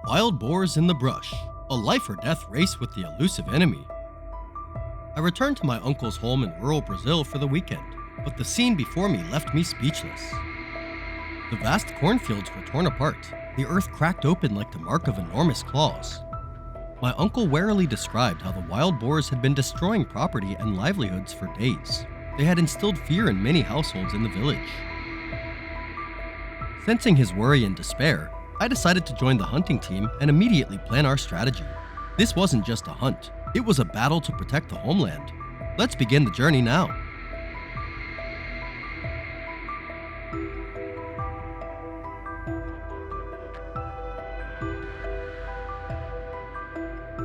Wild boars in the brush, a life or death race with the elusive enemy. I returned to my uncle's home in rural Brazil for the weekend, but the scene before me left me speechless. The vast cornfields were torn apart, the earth cracked open like the mark of enormous claws. My uncle warily described how the wild boars had been destroying property and livelihoods for days. They had instilled fear in many households in the village. Sensing his worry and despair, I decided to join the hunting team and immediately plan our strategy. This wasn't just a hunt, it was a battle to protect the homeland. Let's begin the journey now.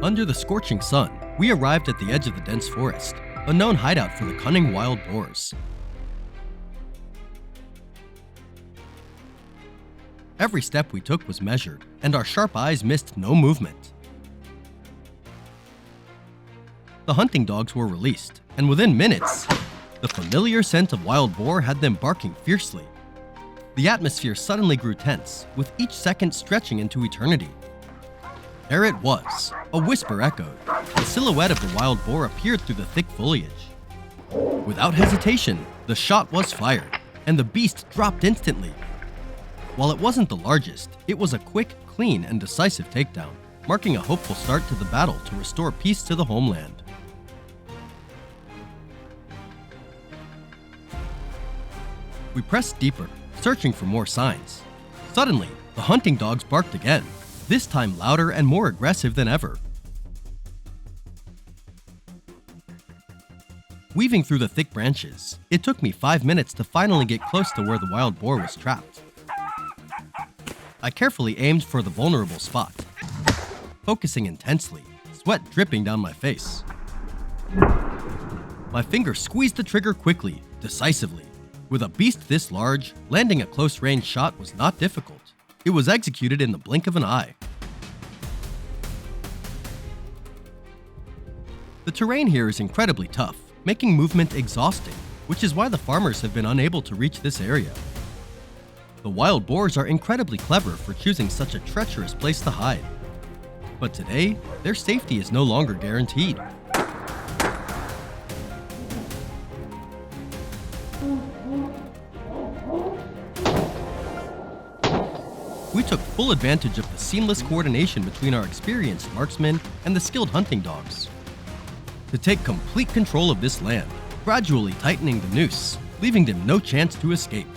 Under the scorching sun, we arrived at the edge of the dense forest, a known hideout for the cunning wild boars. Every step we took was measured, and our sharp eyes missed no movement. The hunting dogs were released, and within minutes, the familiar scent of wild boar had them barking fiercely. The atmosphere suddenly grew tense, with each second stretching into eternity. There it was, a whisper echoed. The silhouette of the wild boar appeared through the thick foliage. Without hesitation, the shot was fired, and the beast dropped instantly. While it wasn't the largest, it was a quick, clean, and decisive takedown, marking a hopeful start to the battle to restore peace to the homeland. We pressed deeper, searching for more signs. Suddenly, the hunting dogs barked again, this time louder and more aggressive than ever. Weaving through the thick branches, it took me 5 minutes to finally get close to where the wild boar was trapped. I carefully aimed for the vulnerable spot, focusing intensely, sweat dripping down my face. My finger squeezed the trigger quickly, decisively. With a beast this large, landing a close-range shot was not difficult. It was executed in the blink of an eye. The terrain here is incredibly tough, making movement exhausting, which is why the farmers have been unable to reach this area. The wild boars are incredibly clever for choosing such a treacherous place to hide. But today, their safety is no longer guaranteed. We took full advantage of the seamless coordination between our experienced marksmen and the skilled hunting dogs to take complete control of this land, gradually tightening the noose, leaving them no chance to escape.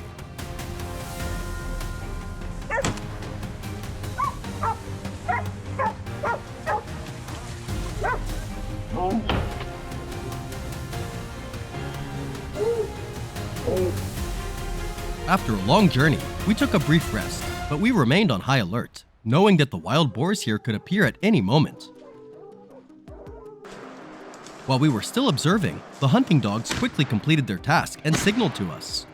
After a long journey, we took a brief rest, but we remained on high alert, knowing that the wild boars here could appear at any moment. While we were still observing, the hunting dogs quickly completed their task and signaled to us.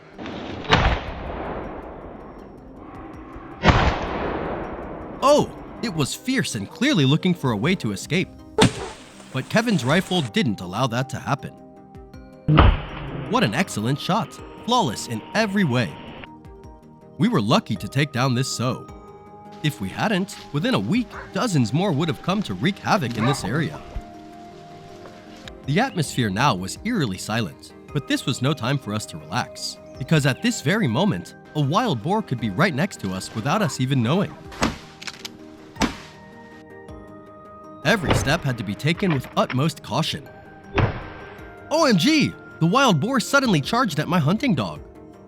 Oh, it was fierce and clearly looking for a way to escape. But Kevin's rifle didn't allow that to happen. What an excellent shot, flawless in every way. We were lucky to take down this sow. If we hadn't, within a week, dozens more would have come to wreak havoc in this area. The atmosphere now was eerily silent, but this was no time for us to relax, because at this very moment, a wild boar could be right next to us without us even knowing. Every step had to be taken with utmost caution. OMG! The wild boar suddenly charged at my hunting dog.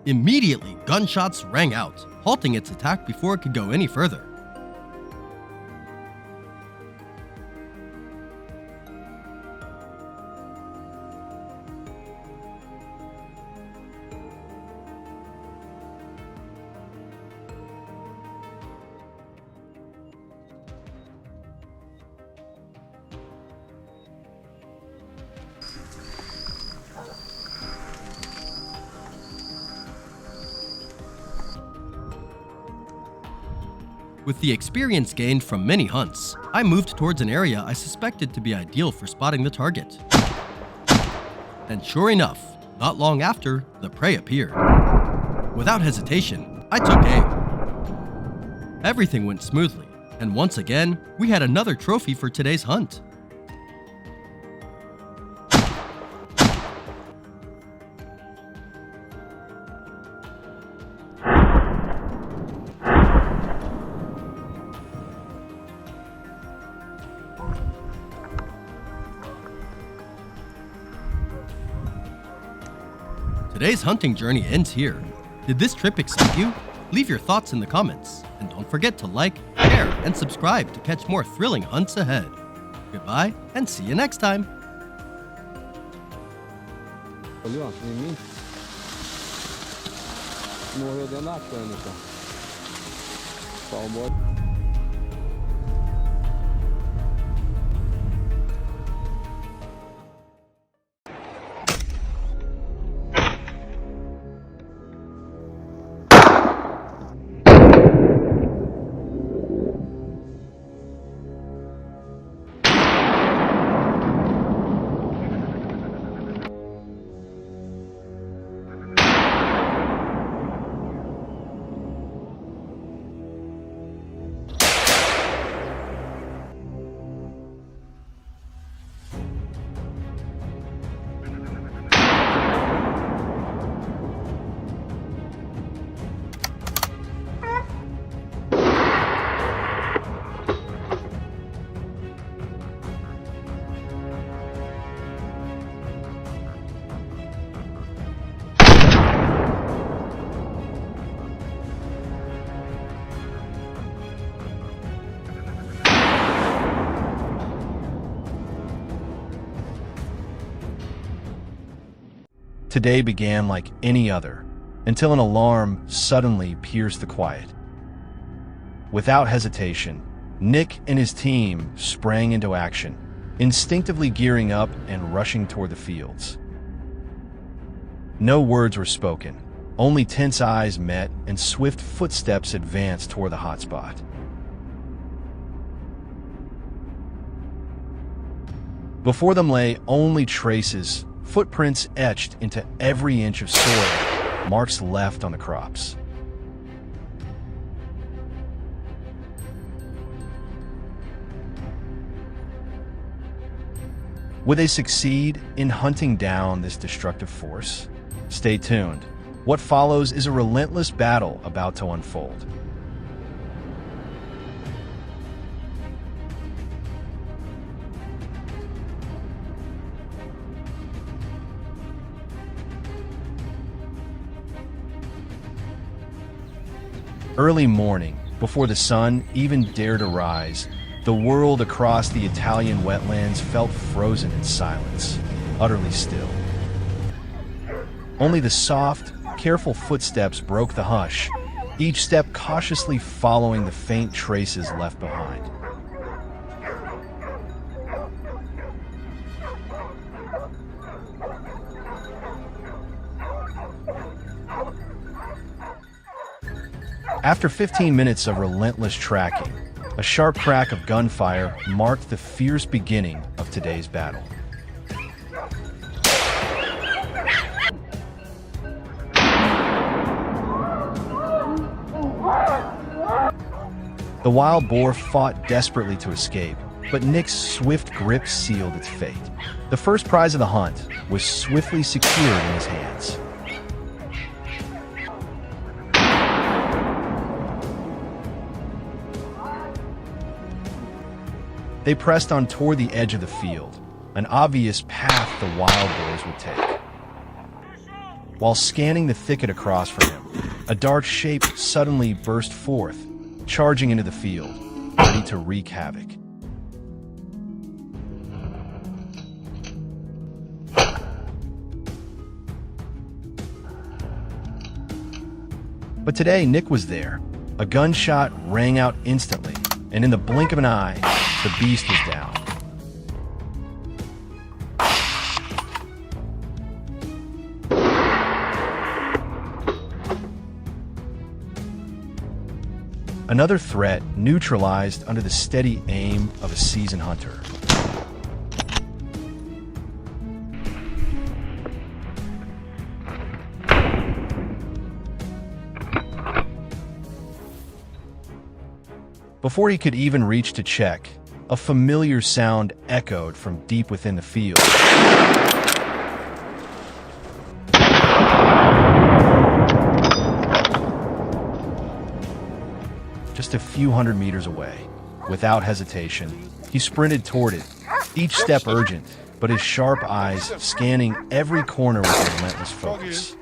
Immediately, gunshots rang out, halting its attack before it could go any further. With the experience gained from many hunts, I moved towards an area I suspected to be ideal for spotting the target. And sure enough, not long after, the prey appeared. Without hesitation, I took aim. Everything went smoothly, And once again, we had another trophy for today's hunt. Today's hunting journey ends here. Did this trip excite you? Leave your thoughts in the comments, and don't forget to like, share, and subscribe to catch more thrilling hunts ahead. Goodbye, and see you next time. Today began like any other, until an alarm suddenly pierced the quiet. Without hesitation, Nick and his team sprang into action, instinctively gearing up and rushing toward the fields. No words were spoken, only tense eyes met and swift footsteps advanced toward the hotspot. Before them lay only traces, footprints etched into every inch of soil, marks left on the crops. Would they succeed in hunting down this destructive force? Stay tuned. What follows is a relentless battle about to unfold. Early morning, before the sun even dared to rise, the world across the Italian wetlands felt frozen in silence, utterly still. Only the soft, careful footsteps broke the hush, each step cautiously following the faint traces left behind. After 15 minutes of relentless tracking, a sharp crack of gunfire marked the fierce beginning of today's battle. The wild boar fought desperately to escape, but Nick's swift grip sealed its fate. The first prize of the hunt was swiftly secured in his hands. They pressed on toward the edge of the field, an obvious path the wild boars would take. While scanning the thicket across from him, a dark shape suddenly burst forth, charging into the field, ready to wreak havoc. But today, Nick was there. A gunshot rang out instantly, and in the blink of an eye, the beast was down. Another threat neutralized under the steady aim of a seasoned hunter. Before he cocould even reach to check, a familiar sound echoed from deep within the field. Just a few hundred meters away, without hesitation, he sprinted toward it, each step urgent, but his sharp eyes scanning every corner with relentless focus.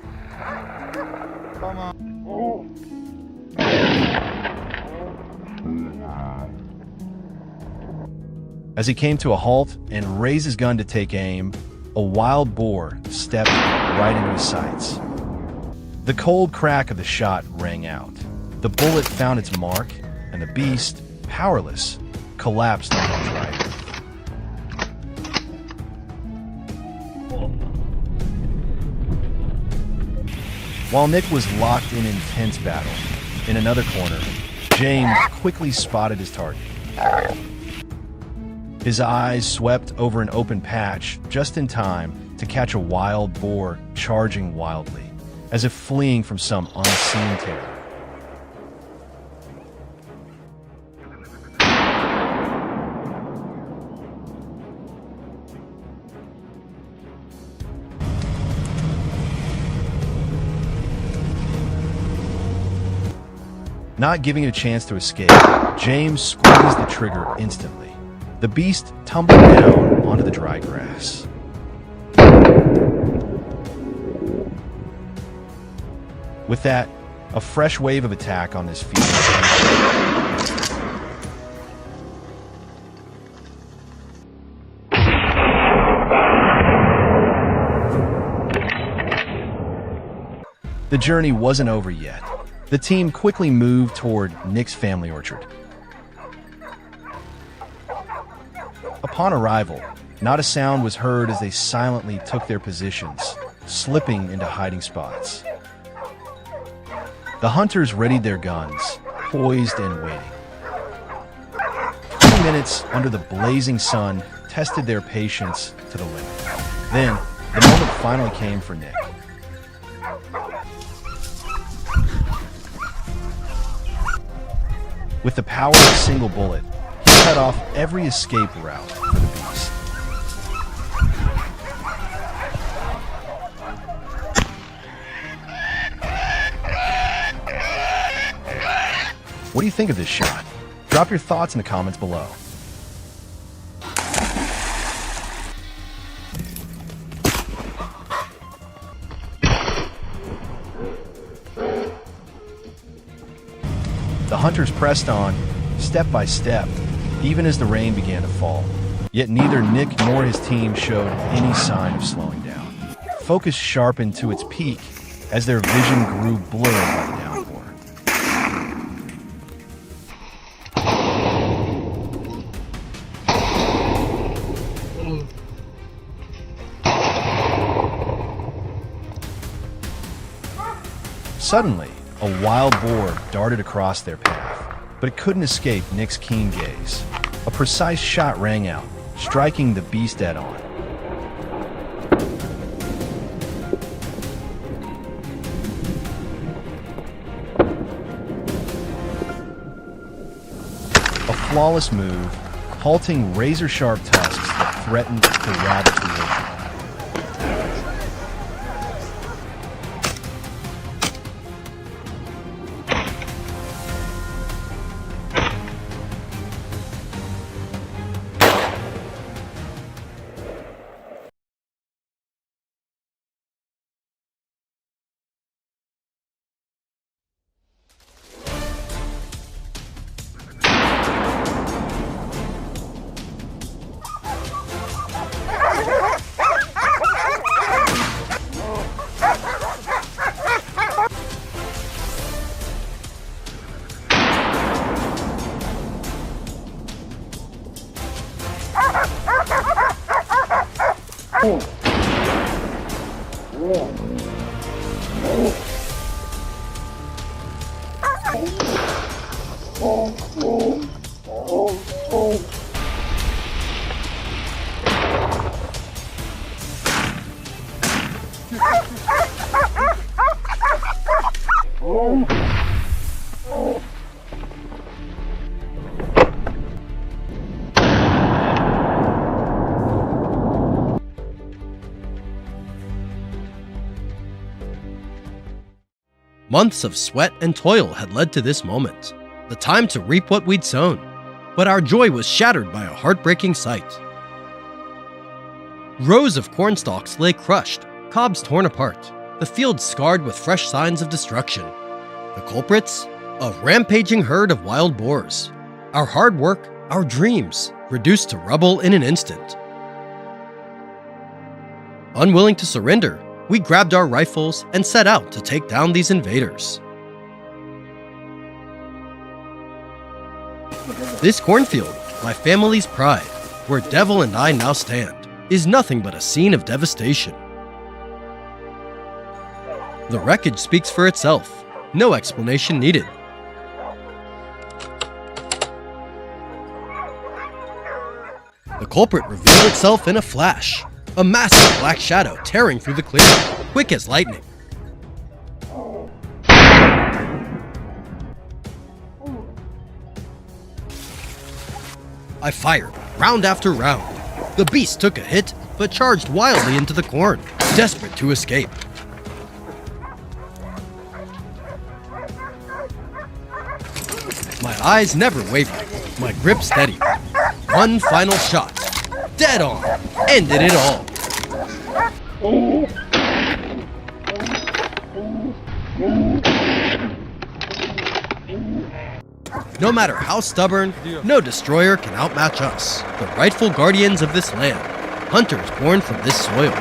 As he came to a halt and raised his gun to take aim, a wild boar stepped right into his sights. The cold crack of the shot rang out. The bullet found its mark, and the beast, powerless, collapsed on his right. While Nick was locked in intense battle, in another corner, James quickly spotted his target. His eyes swept over an open patch just in time to catch a wild boar charging wildly, as if fleeing from some unseen terror. Not giving it a chance to escape, James squeezed the trigger instantly. The beast tumbled down onto the dry grass. With that, a fresh wave of attack on his feet. The journey wasn't over yet. The team quickly moved toward Nick's family orchard. Upon arrival, not a sound was heard as they silently took their positions, slipping into hiding spots. The hunters readied their guns, poised and waiting. 20 minutes under the blazing sun tested their patience to the limit. Then, the moment finally came for Nick. With the power of a single bullet, he cut off every escape route for the beast. What do you think of this shot? Drop your thoughts in the comments below. The hunters pressed on, step by step, even as the rain began to fall. Yet neither Nick nor his team showed any sign of slowing down. Focus sharpened to its peak as their vision grew blurred by the downpour. Suddenly, a wild boar darted across their path, but it couldn't escape Nick's keen gaze. A precise shot rang out, striking the beast dead on. A flawless move, halting razor-sharp tusks that threatened to ravage the orchard. Months of sweat and toil had led to this moment, the time to reap what we'd sown. But our joy was shattered by a heartbreaking sight. Rows of corn stalks lay crushed, cobs torn apart, the fields scarred with fresh signs of destruction. The culprits? A rampaging herd of wild boars. Our hard work, our dreams, reduced to rubble in an instant. Unwilling to surrender, we grabbed our rifles and set out to take down these invaders. This cornfield, my family's pride, where Devil and I now stand, is nothing but a scene of devastation. The wreckage speaks for itself, no explanation needed. The culprit revealed itself in a flash, a massive black shadow tearing through the clearing, quick as lightning. I fired, round after round. The beast took a hit, but charged wildly into the corn, desperate to escape. My eyes never wavered, my grip steady. One final shot, dead on, ended it all. No matter how stubborn, no destroyer can outmatch us, the rightful guardians of this land, hunters born from this soil.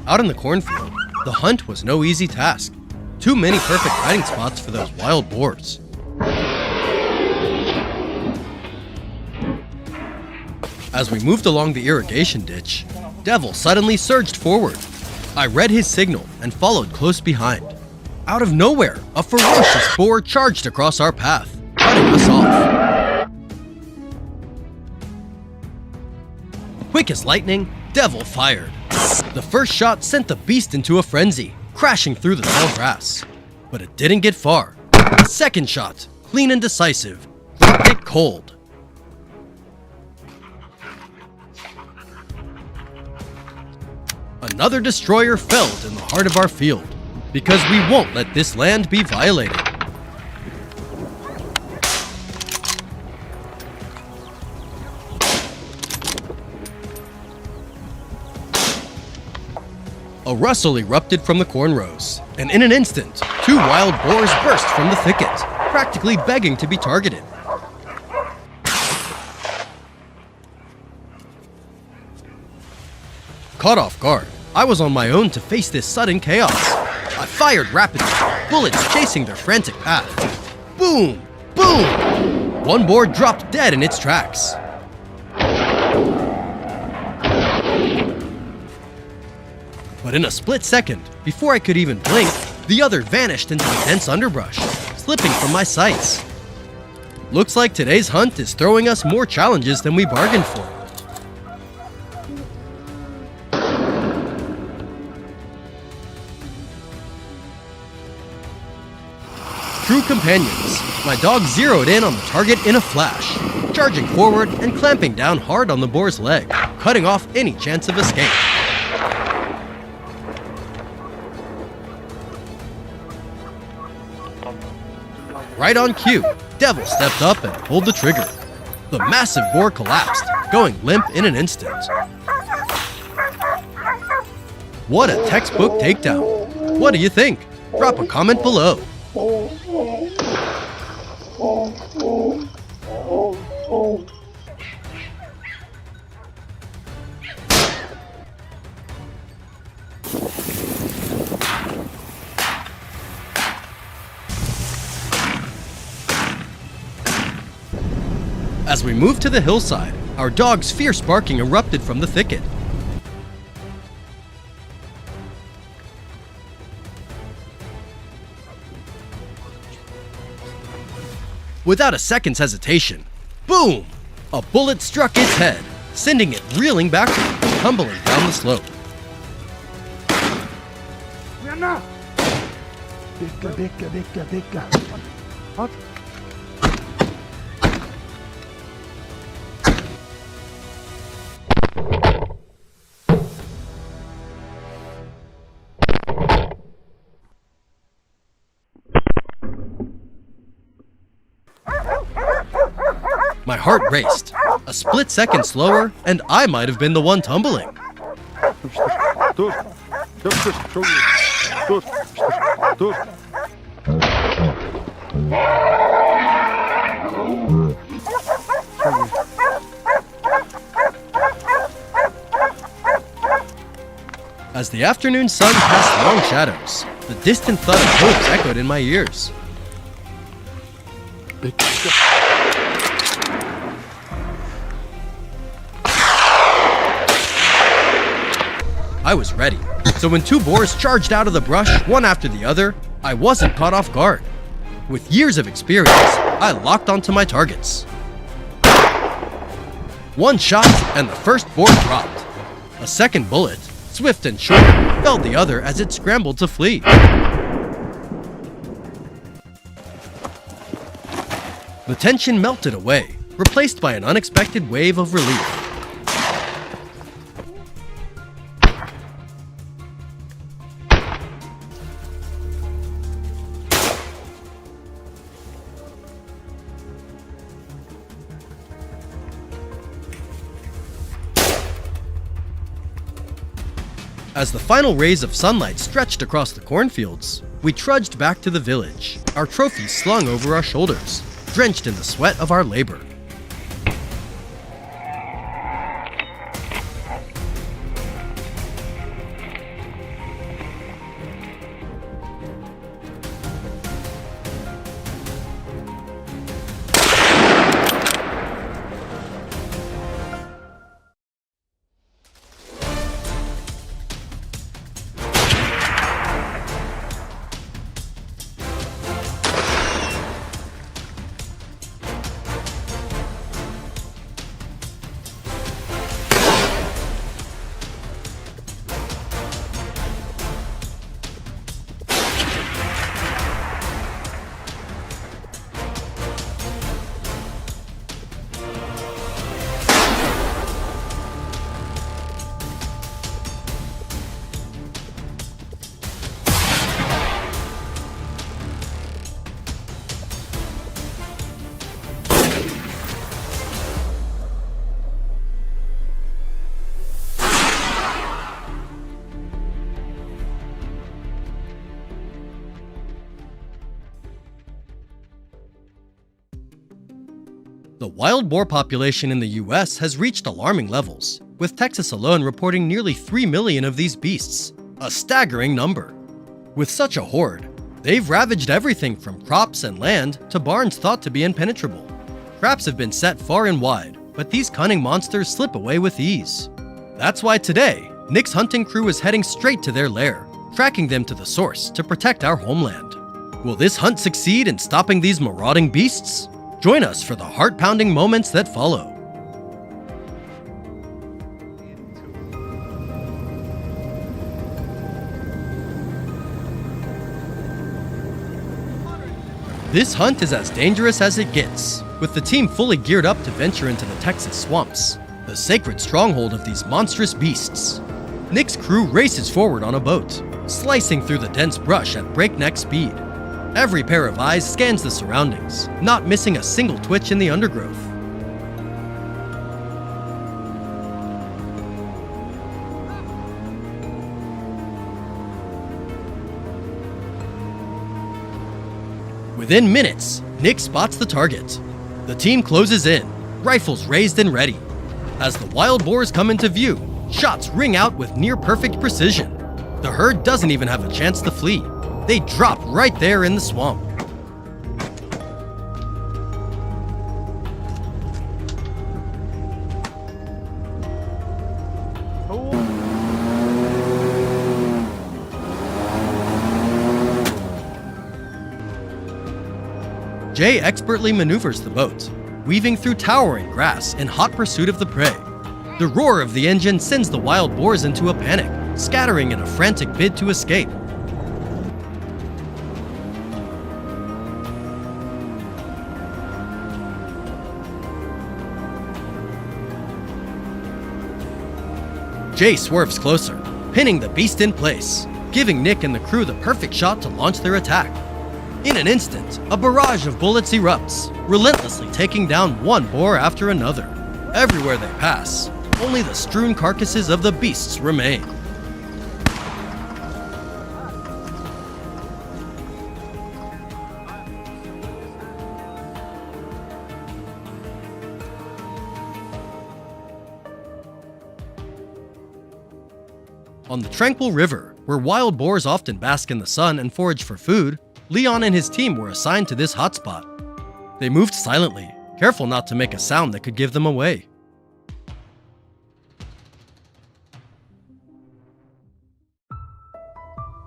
Out in the cornfield, the hunt was no easy task. Too many perfect hiding spots for those wild boars. As we moved along the irrigation ditch, Devil suddenly surged forward. I read his signal and followed close behind. Out of nowhere, a ferocious boar charged across our path, cutting us off. Quick as lightning, Devil fired. The first shot sent the beast into a frenzy, crashing through the tall grass. But it didn't get far. The second shot, clean and decisive, dropped it cold. Another destroyer felled in the heart of our field, because we won't let this land be violated. A rustle erupted from the corn rows, and in an instant, 2 wild boars burst from the thicket, practically begging to be targeted. Caught off guard, I was on my own to face this sudden chaos. I fired rapidly, bullets chasing their frantic path. Boom! Boom! One boar dropped dead in its tracks. But in a split second, before I could even blink, the other vanished into the dense underbrush, slipping from my sights. Looks like today's hunt is throwing us more challenges than we bargained for. True companions, my dog zeroed in on the target in a flash, charging forward and clamping down hard on the boar's leg, cutting off any chance of escape. Right on cue, Devil stepped up and pulled the trigger. The massive boar collapsed, going limp in an instant. What a textbook takedown. What do you think? Drop a comment below. As we moved to the hillside, our dog's fierce barking erupted from the thicket. Without a second's hesitation, boom! A bullet struck its head, sending it reeling backward, tumbling down the slope. My heart raced. A split second slower, and I might have been the one tumbling. Dur. Yapıştır. Çok iyi. Dur. Dur. As the afternoon sun cast long shadows, the distant thud of hooves echoed in my ears. Bekle. I was ready, so when two boars charged out of the brush, one after the other, I wasn't caught off guard. With years of experience, I locked onto my targets. One shot, and the first boar dropped. A second bullet, swift and short, felled the other as it scrambled to flee. The tension melted away, replaced by an unexpected wave of relief. As the final rays of sunlight stretched across the cornfields, we trudged back to the village, our trophies slung over our shoulders, drenched in the sweat of our labor. The wild boar population in the US has reached alarming levels, with Texas alone reporting nearly 3 million of these beasts, a staggering number. With such a horde, they've ravaged everything from crops and land to barns thought to be impenetrable. Traps have been set far and wide, but these cunning monsters slip away with ease. That's why today, Nick's hunting crew is heading straight to their lair, tracking them to the source to protect our homeland. Will this hunt succeed in stopping these marauding beasts? Join us for the heart-pounding moments that follow. This hunt is as dangerous as it gets, with the team fully geared up to venture into the Texas swamps, the sacred stronghold of these monstrous beasts. Nick's crew races forward on a boat, slicing through the dense brush at breakneck speed. Every pair of eyes scans the surroundings, not missing a single twitch in the undergrowth. Within minutes, Nick spots the target. The team closes in, rifles raised and ready. As the wild boars come into view, shots ring out with near-perfect precision. The herd doesn't even have a chance to flee. They drop right there in the swamp. Jay expertly maneuvers the boat, weaving through towering grass in hot pursuit of the prey. The roar of the engine sends the wild boars into a panic, scattering in a frantic bid to escape. Jay swerves closer, pinning the beast in place, giving Nick and the crew the perfect shot to launch their attack. In an instant, a barrage of bullets erupts, relentlessly taking down one boar after another. Everywhere they pass, only the strewn carcasses of the beasts remain. On the tranquil river, where wild boars often bask in the sun and forage for food, Leon and his team were assigned to this hotspot. They moved silently, careful not to make a sound that could give them away.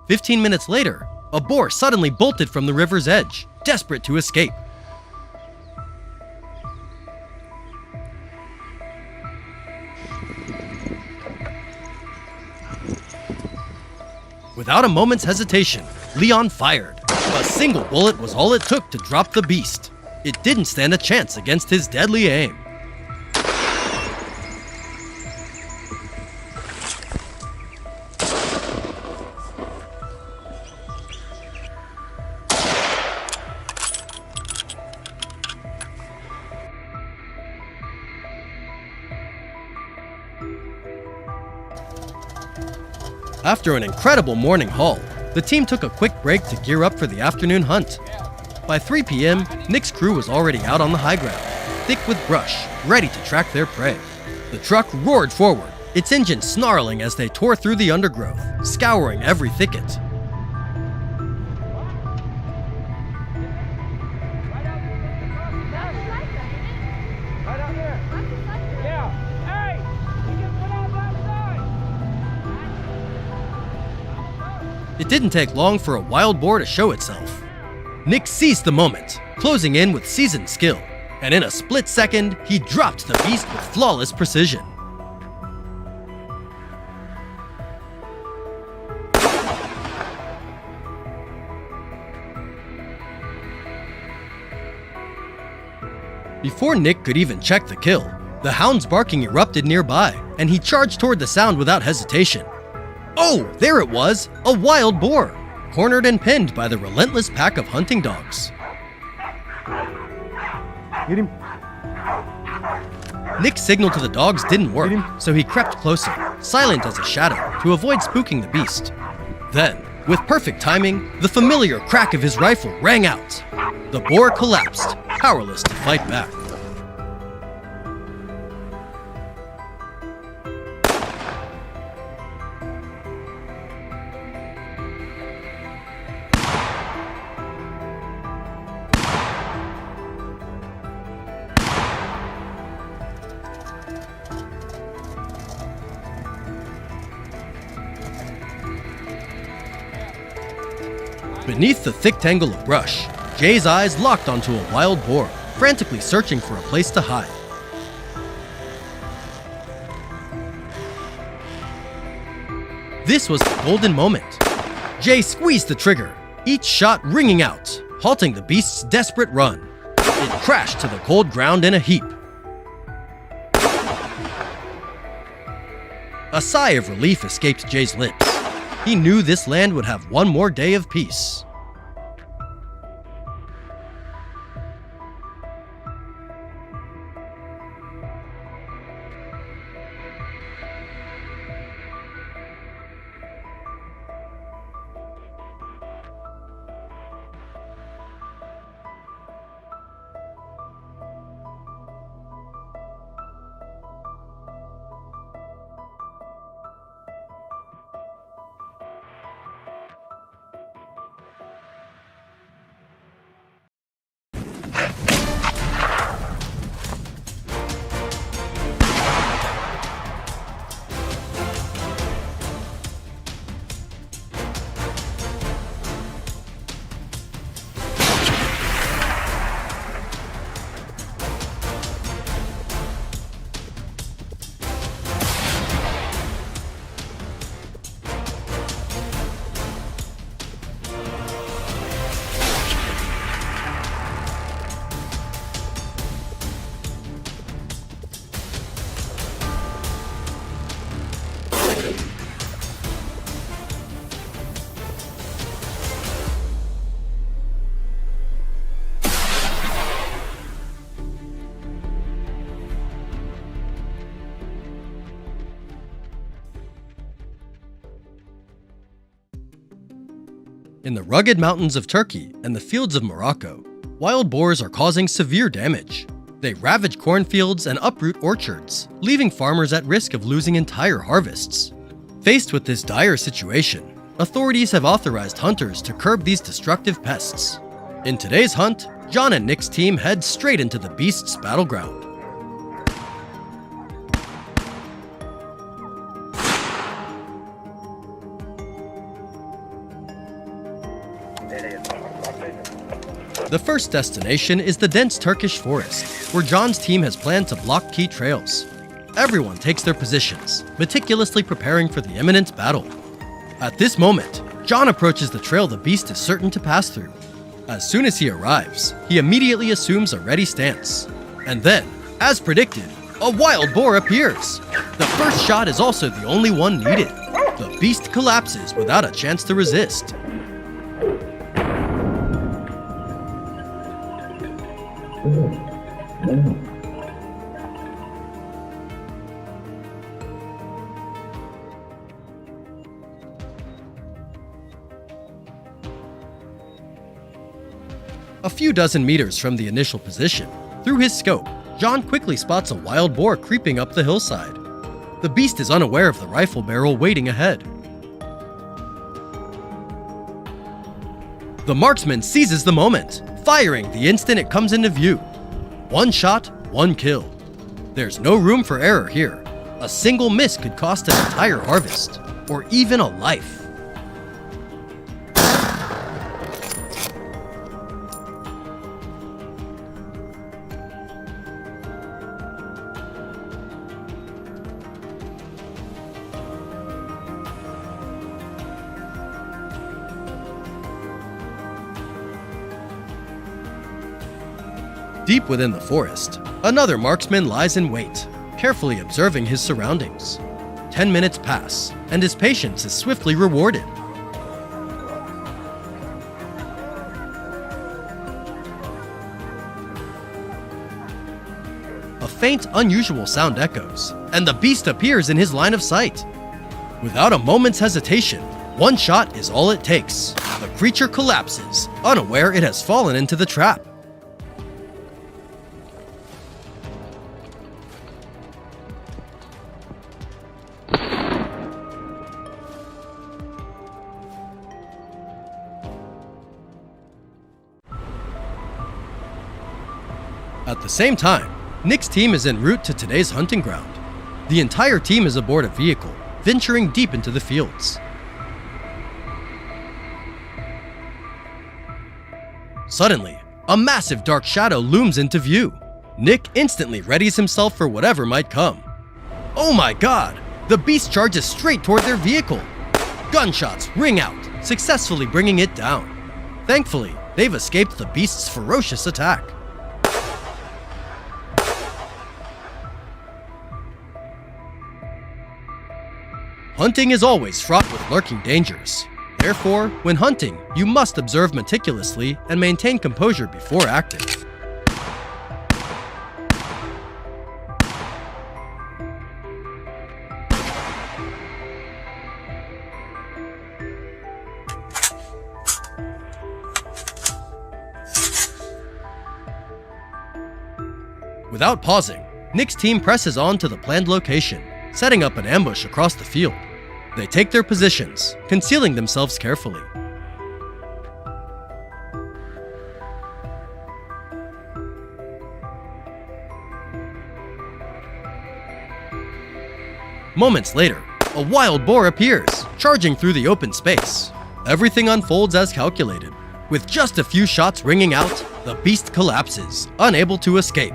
"15 minutes later, a boar suddenly bolted from the river's edge, desperate to escape. Without a moment's hesitation, Leon fired. A single bullet was all it took to drop the beast. It didn't stand a chance against his deadly aim. After an incredible morning haul, the team took a quick break to gear up for the afternoon hunt. By 3 p.m., Nick's crew was already out on the high ground, thick with brush, ready to track their prey. The truck roared forward, its engine snarling as they tore through the undergrowth, scouring every thicket. It didn't take long for a wild boar to show itself. Nick seized the moment, closing in with seasoned skill, and in a split second, he dropped the beast with flawless precision. Before Nick could even check the kill, the hound's barking erupted nearby, and he charged toward the sound without hesitation. Oh, there it was, a wild boar, cornered and pinned by the relentless pack of hunting dogs. Hit him. Nick's signal to the dogs didn't work, so he crept closer, silent as a shadow, to avoid spooking the beast. Then, with perfect timing, the familiar crack of his rifle rang out. The boar collapsed, powerless to fight back. Beneath the thick tangle of brush, Jay's eyes locked onto a wild boar, frantically searching for a place to hide. This was the golden moment. Jay squeezed the trigger, each shot ringing out, halting the beast's desperate run. It crashed to the cold ground in a heap. A sigh of relief escaped Jay's lips. He knew this land would have one more day of peace. In the rugged mountains of Turkey and the fields of Morocco, wild boars are causing severe damage. They ravage cornfields and uproot orchards, leaving farmers at risk of losing entire harvests. Faced with this dire situation, authorities have authorized hunters to curb these destructive pests. In today's hunt, John and Nick's team head straight into the beast's battleground. The first destination is the dense Turkish forest, where John's team has planned to block key trails. Everyone takes their positions, meticulously preparing for the imminent battle. At this moment, John approaches the trail the beast is certain to pass through. As soon as he arrives, he immediately assumes a ready stance. And then, as predicted, a wild boar appears. The first shot is also the only one needed. The beast collapses without a chance to resist. A few dozen meters from the initial position, through his scope, John quickly spots a wild boar creeping up the hillside. The beast is unaware of the rifle barrel waiting ahead. The marksman seizes the moment, firing the instant it comes into view. One shot, one kill. There's no room for error here. A single miss could cost an entire harvest, or even a life. Deep within the forest, another marksman lies in wait, carefully observing his surroundings. 10 minutes pass, and his patience is swiftly rewarded. A faint, unusual sound echoes, and the beast appears in his line of sight. Without a moment's hesitation, one shot is all it takes. The creature collapses, unaware it has fallen into the trap. At the same time, Nick's team is en route to today's hunting ground. The entire team is aboard a vehicle, venturing deep into the fields. Suddenly, a massive dark shadow looms into view. Nick instantly readies himself for whatever might come. Oh my god! The beast charges straight toward their vehicle. Gunshots ring out, successfully bringing it down. Thankfully, they've escaped the beast's ferocious attack. Hunting is always fraught with lurking dangers. Therefore, when hunting, you must observe meticulously and maintain composure before acting. Without pausing, Nick's team presses on to the planned location, setting up an ambush across the field. They take their positions, concealing themselves carefully. Moments later, a wild boar appears, charging through the open space. Everything unfolds as calculated. With just a few shots ringing out, the beast collapses, unable to escape.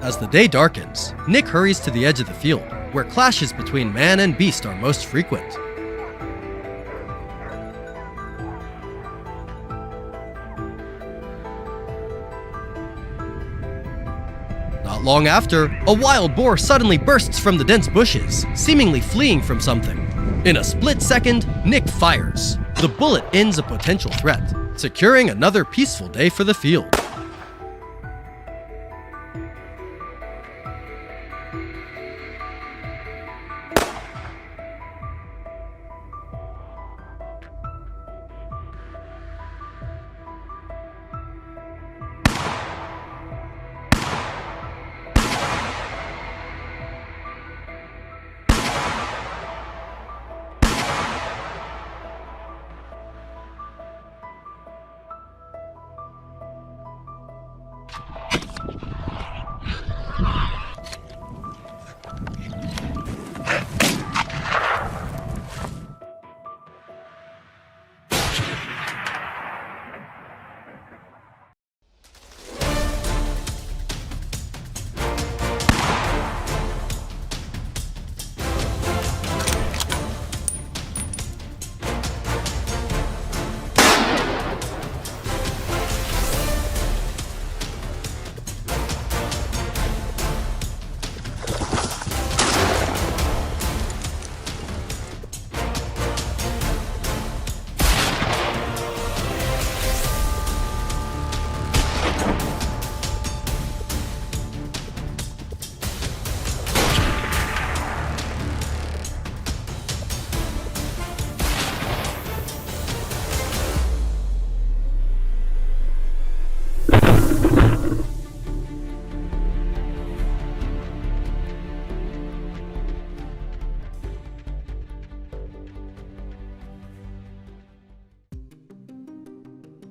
As the day darkens, Nick hurries to the edge of the field, where clashes between man and beast are most frequent. Not long after, a wild boar suddenly bursts from the dense bushes, seemingly fleeing from something. In a split second, Nick fires. The bullet ends a potential threat, securing another peaceful day for the field.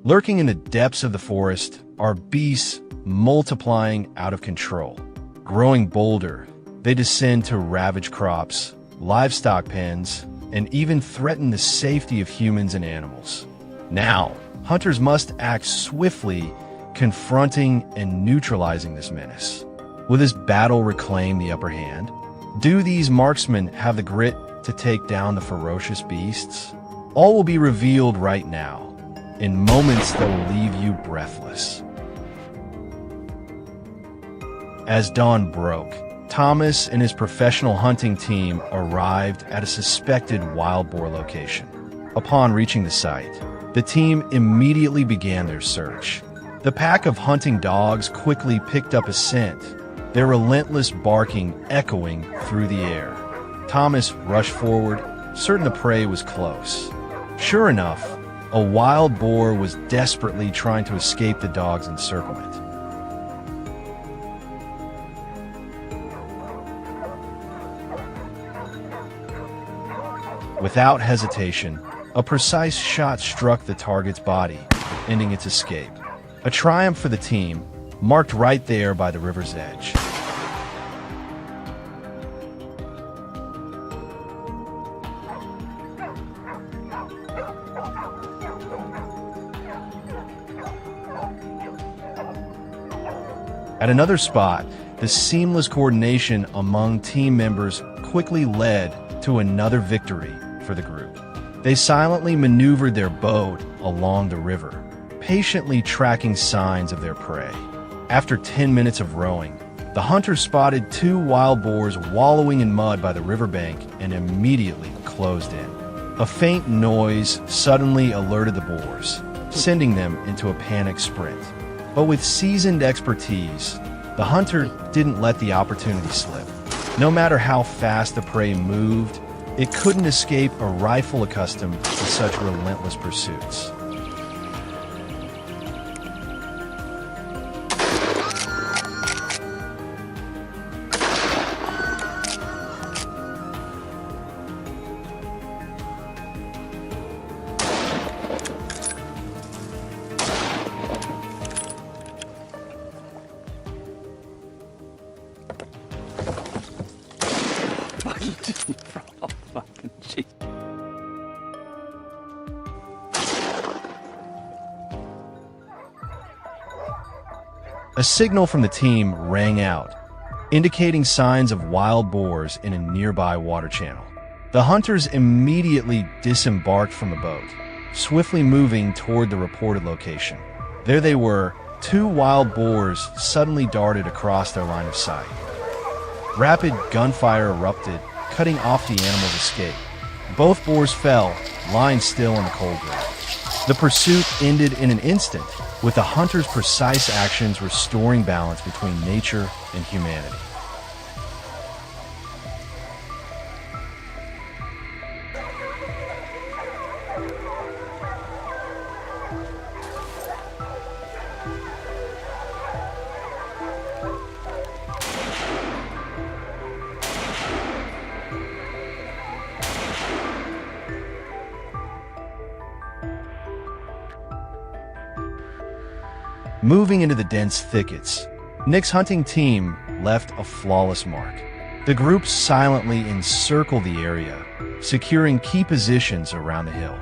Lurking in the depths of the forest are beasts multiplying out of control. Growing bolder, they descend to ravage crops, livestock pens, and even threaten the safety of humans and animals. Now, hunters must act swiftly, confronting and neutralizing this menace. Will this battle reclaim the upper hand? Do these marksmen have the grit to take down the ferocious beasts? All will be revealed right now, in moments that will leave you breathless. As dawn broke, Thomas and his professional hunting team arrived at a suspected wild boar location. Upon reaching the site, the team immediately began their search. The pack of hunting dogs quickly picked up a scent, their relentless barking echoing through the air. Thomas rushed forward, certain the prey was close. Sure enough, a wild boar was desperately trying to escape the dog's encirclement. Without hesitation, a precise shot struck the target's body, ending its escape. A triumph for the team, marked right there by the river's edge. At another spot, the seamless coordination among team members quickly led to another victory for the group. They silently maneuvered their boat along the river, patiently tracking signs of their prey. After 10 minutes of rowing, the hunters spotted 2 wild boars wallowing in mud by the riverbank and immediately closed in. A faint noise suddenly alerted the boars, sending them into a panicked sprint. But with seasoned expertise, the hunter didn't let the opportunity slip. No matter how fast the prey moved, it couldn't escape a rifle accustomed to such relentless pursuits. A signal from the team rang out, indicating signs of wild boars in a nearby water channel. The hunters immediately disembarked from the boat, swiftly moving toward the reported location. There they were, 2 wild boars suddenly darted across their line of sight. Rapid gunfire erupted, cutting off the animal's escape. Both boars fell, lying still in the cold ground. The pursuit ended in an instant, with the hunter's precise actions restoring balance between nature and humanity. Moving into the dense thickets, Nick's hunting team left a flawless mark. The group silently encircled the area, securing key positions around the hill.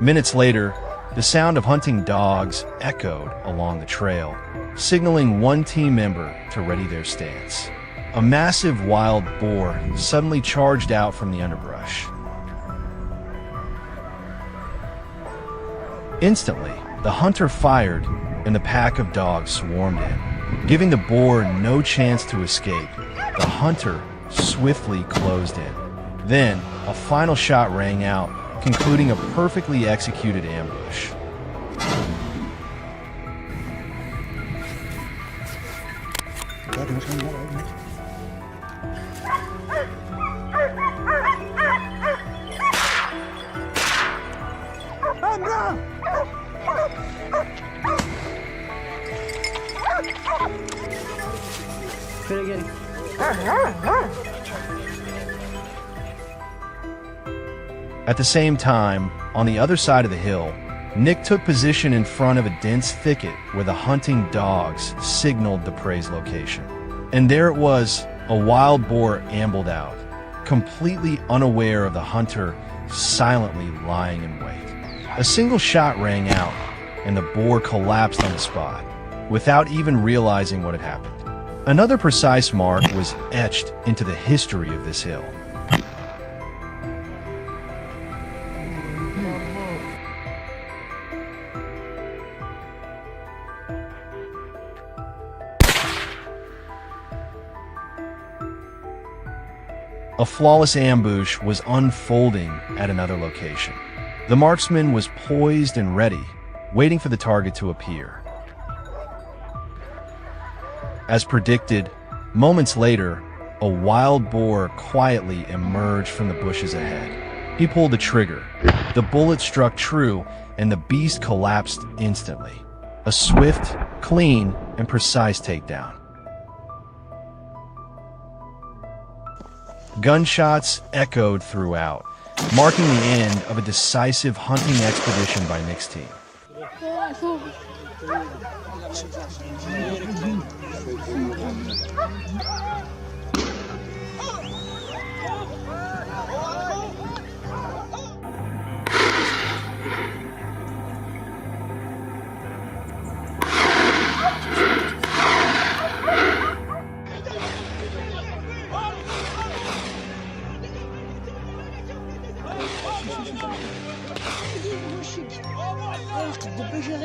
Minutes later, the sound of hunting dogs echoed along the trail, signaling one team member to ready their stance. A massive wild boar suddenly charged out from the underbrush. Instantly, the hunter fired, and the pack of dogs swarmed in. Giving the boar no chance to escape, the hunter swiftly closed in. Then, a final shot rang out, concluding a perfectly executed ambush. At the same time, on the other side of the hill, Nick took position in front of a dense thicket where the hunting dogs signaled the prey's location. And there it was, a wild boar ambled out, completely unaware of the hunter silently lying in wait. A single shot rang out, and the boar collapsed on the spot, without even realizing what had happened. Another precise mark was etched into the history of this hill. A flawless ambush was unfolding at another location. The marksman was poised and ready, waiting for the target to appear. As predicted, moments later, a wild boar quietly emerged from the bushes ahead. He pulled the trigger. The bullet struck true, and the beast collapsed instantly. A swift, clean, and precise takedown. Gunshots echoed throughout, marking the end of a decisive hunting expedition by Nick's team. Ach, dat de busje